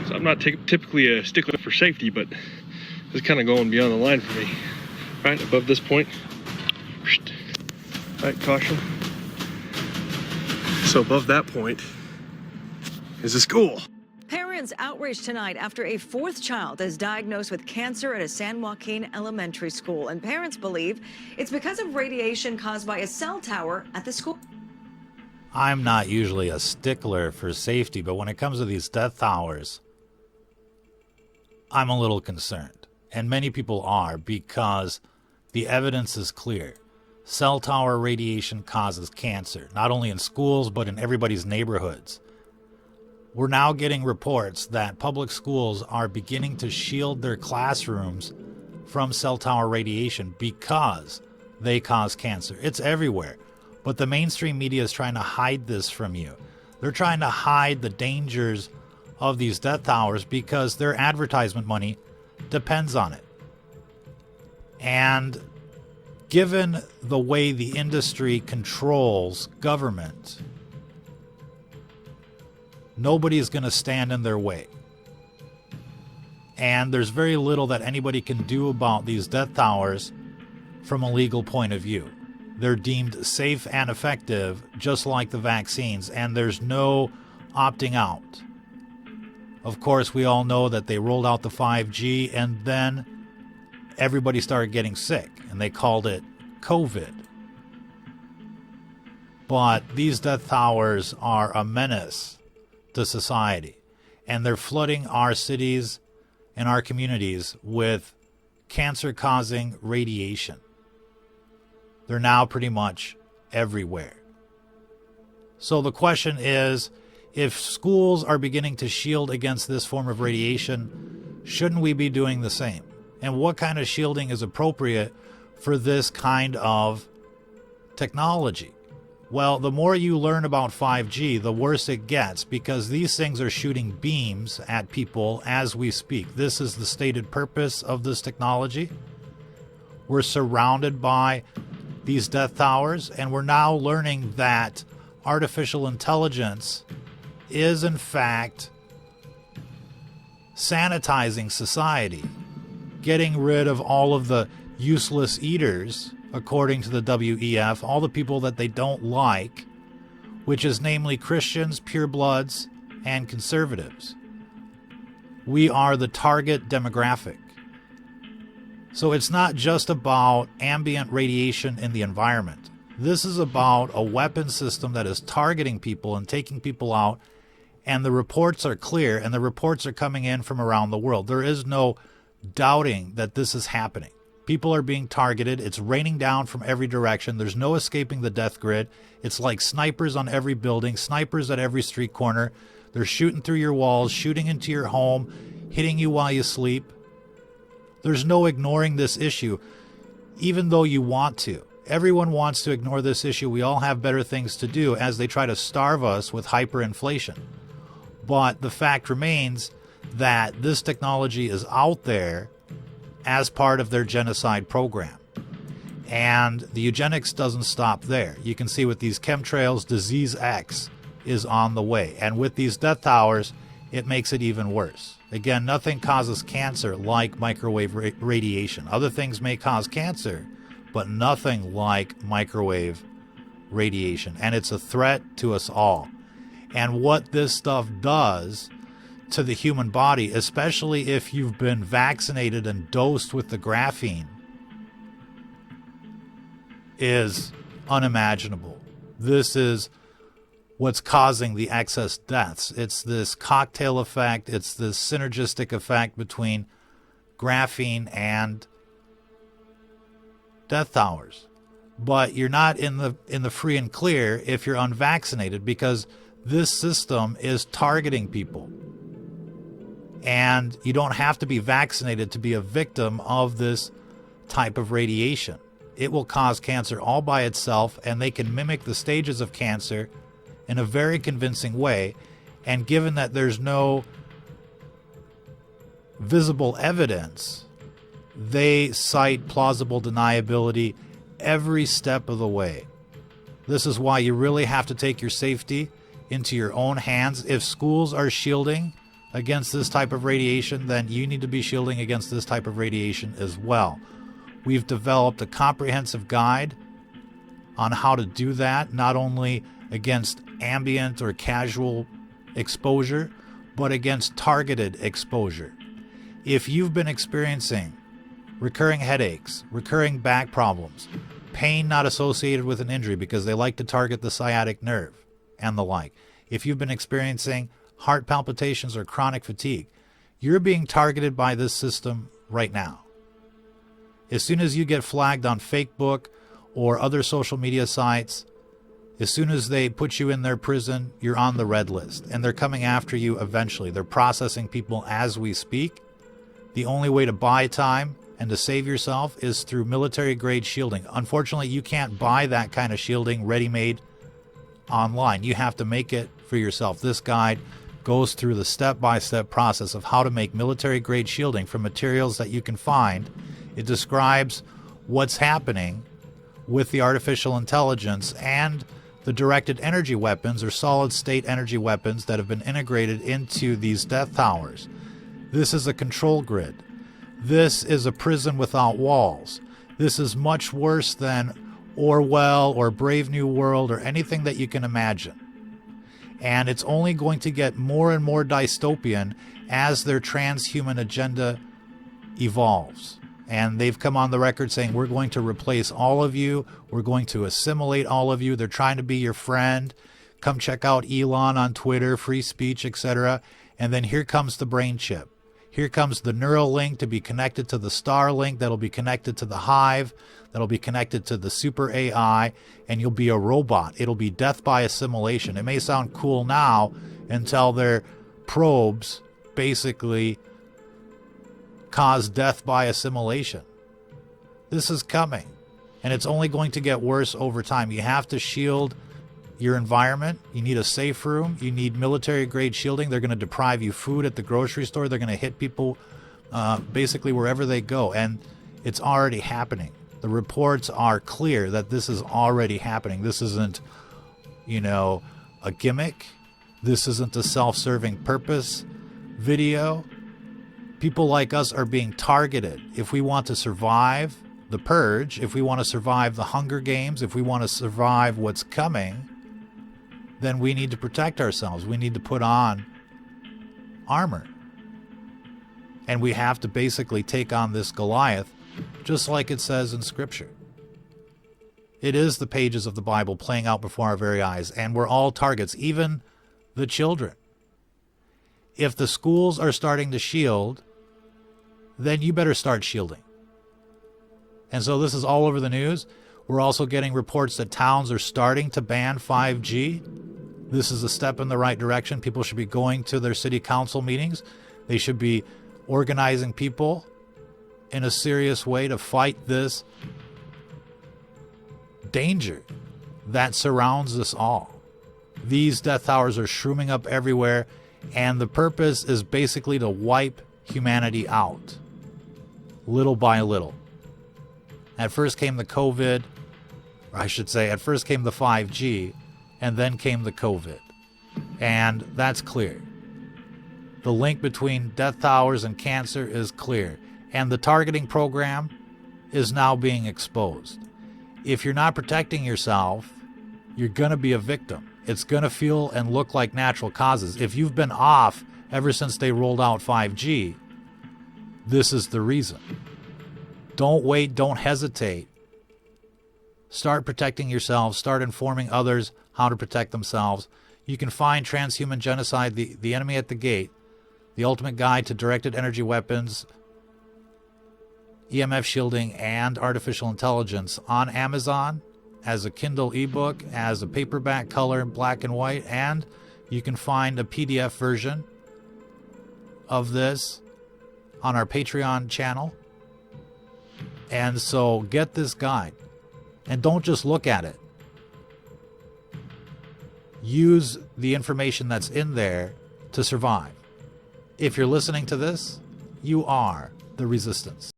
So I'm not typically a stickler for safety, but this is kind of going beyond the line for me. Right above this point. Right, caution. So above that point is a school. Parents outraged tonight after a fourth child is diagnosed with cancer at a San Joaquin elementary school. And parents believe it's because of radiation caused by a cell tower at the school. I'm not usually a stickler for safety, but when it comes to these death towers, I'm a little concerned. And many people are, because the evidence is clear. Cell tower radiation causes cancer, not only in schools, but in everybody's neighborhoods. We're now getting reports that public schools are beginning to shield their classrooms from cell tower radiation because they cause cancer. It's everywhere. But the mainstream media is trying to hide this from you. They're trying to hide the dangers of these death towers because their advertisement money depends on it. And given the way the industry controls government, nobody is going to stand in their way. And there's very little that anybody can do about these death towers from a legal point of view. They're deemed safe and effective, just like the vaccines, and there's no opting out. Of course, we all know that they rolled out the 5G, and then everybody started getting sick, and they called it COVID. But these death towers are a menace to society, and they're flooding our cities and our communities with cancer-causing radiation. They're now pretty much everywhere. So the question is, if schools are beginning to shield against this form of radiation, shouldn't we be doing the same? And what kind of shielding is appropriate for this kind of technology? Well, the more you learn about 5G, the worse it gets, because these things are shooting beams at people as we speak. This is the stated purpose of this technology. We're surrounded by these death towers, and we're now learning that artificial intelligence is in fact sanitizing society, getting rid of all of the useless eaters, according to the WEF, all the people that they don't like, which is namely Christians, purebloods, and conservatives. We are the target demographic. So it's not just about ambient radiation in the environment. This is about a weapon system that is targeting people and taking people out, and the reports are clear, and the reports are coming in from around the world. There is no doubting that this is happening. People are being targeted. It's raining down from every direction. There's no escaping the death grid. It's like snipers on every building, snipers at every street corner. They're shooting through your walls, shooting into your home, hitting you while you sleep. There's no ignoring this issue, even though you want to. Everyone wants to ignore this issue. We all have better things to do as they try to starve us with hyperinflation. But the fact remains that this technology is out there as part of their genocide program. And the eugenics doesn't stop there. You can see with these chemtrails, Disease X is on the way. And with these death towers, it makes it even worse. Again, nothing causes cancer like microwave radiation. Other things may cause cancer, but nothing like microwave radiation. And it's a threat to us all. And what this stuff does to the human body, especially if you've been vaccinated and dosed with the graphene, is unimaginable. This is what's causing the excess deaths. It's this cocktail effect. It's this synergistic effect between graphene and death towers. But you're not in the free and clear if you're unvaccinated, because this system is targeting people. And you don't have to be vaccinated to be a victim of this type of radiation. It will cause cancer all by itself, and they can mimic the stages of cancer in a very convincing way. And given that there's no visible evidence, they cite plausible deniability every step of the way. This is why you really have to take your safety into your own hands. If schools are shielding against this type of radiation, then you need to be shielding against this type of radiation as well. We've developed a comprehensive guide on how to do that, not only against ambient or casual exposure, but against targeted exposure. If you've been experiencing recurring headaches, recurring back problems, pain not associated with an injury because they like to target the sciatic nerve and the like, if you've been experiencing heart palpitations or chronic fatigue, you're being targeted by this system right now. As soon as you get flagged on Facebook or other social media sites, as soon as they put you in their prison, you're on the red list, and they're coming after you eventually. They're processing people as we speak. The only way to buy time and to save yourself is through military-grade shielding. Unfortunately, you can't buy that kind of shielding ready-made online. You have to make it for yourself. This guide goes through the step-by-step process of how to make military-grade shielding from materials that you can find. It describes what's happening with the artificial intelligence and the directed energy weapons or solid-state energy weapons that have been integrated into these death towers. This is a control grid. This is a prison without walls. This is much worse than Orwell or Brave New World or anything that you can imagine. And it's only going to get more and more dystopian as their transhuman agenda evolves. And they've come on the record saying, we're going to replace all of you. We're going to assimilate all of you. They're trying to be your friend. Come check out Elon on Twitter, free speech, etc. And then here comes the brain chip. Here comes the Neuralink to be connected to the Starlink, that'll be connected to the Hive, that'll be connected to the Super AI, and you'll be a robot. It'll be death by assimilation. It may sound cool now until their probes basically cause death by assimilation. This is coming, and it's only going to get worse over time. You have to shield your environment. You need a safe room. You need military-grade shielding. They're going to deprive you food at the grocery store. They're going to hit people basically wherever they go, and it's already happening. The reports are clear that this is already happening. This isn't, a gimmick. This isn't a self-serving purpose video. People like us are being targeted. If we want to survive the purge, if we want to survive the Hunger Games, if we want to survive what's coming, then we need to protect ourselves. We need to put on armor. And we have to basically take on this Goliath, just like it says in Scripture. It is the pages of the Bible playing out before our very eyes, and we're all targets, even the children. If the schools are starting to shield, then you better start shielding. And so this is all over the news. We're also getting reports that towns are starting to ban 5G. This is a step in the right direction. People should be going to their city council meetings. They should be organizing people in a serious way to fight this danger that surrounds us all. These death towers are shrooming up everywhere, and the purpose is basically to wipe humanity out, little by little. At first came the COVID, or I should say, at first came the 5G, and then came the COVID. And that's clear. The link between death towers and cancer is clear. And the targeting program is now being exposed. If you're not protecting yourself, you're going to be a victim. It's going to feel and look like natural causes. If you've been off ever since they rolled out 5G, this is the reason. Don't wait. Don't hesitate. Start protecting yourselves. Start informing others how to protect themselves. You can find Transhuman Genocide, the Enemy at the Gate, the ultimate guide to directed energy weapons, EMF shielding, and artificial intelligence on Amazon as a Kindle ebook, as a paperback, color, black and white, and you can find a PDF version of this on our Patreon channel. And so get this guide, and don't just look at it. Use the information that's in there to survive. If you're listening to this, you are the resistance.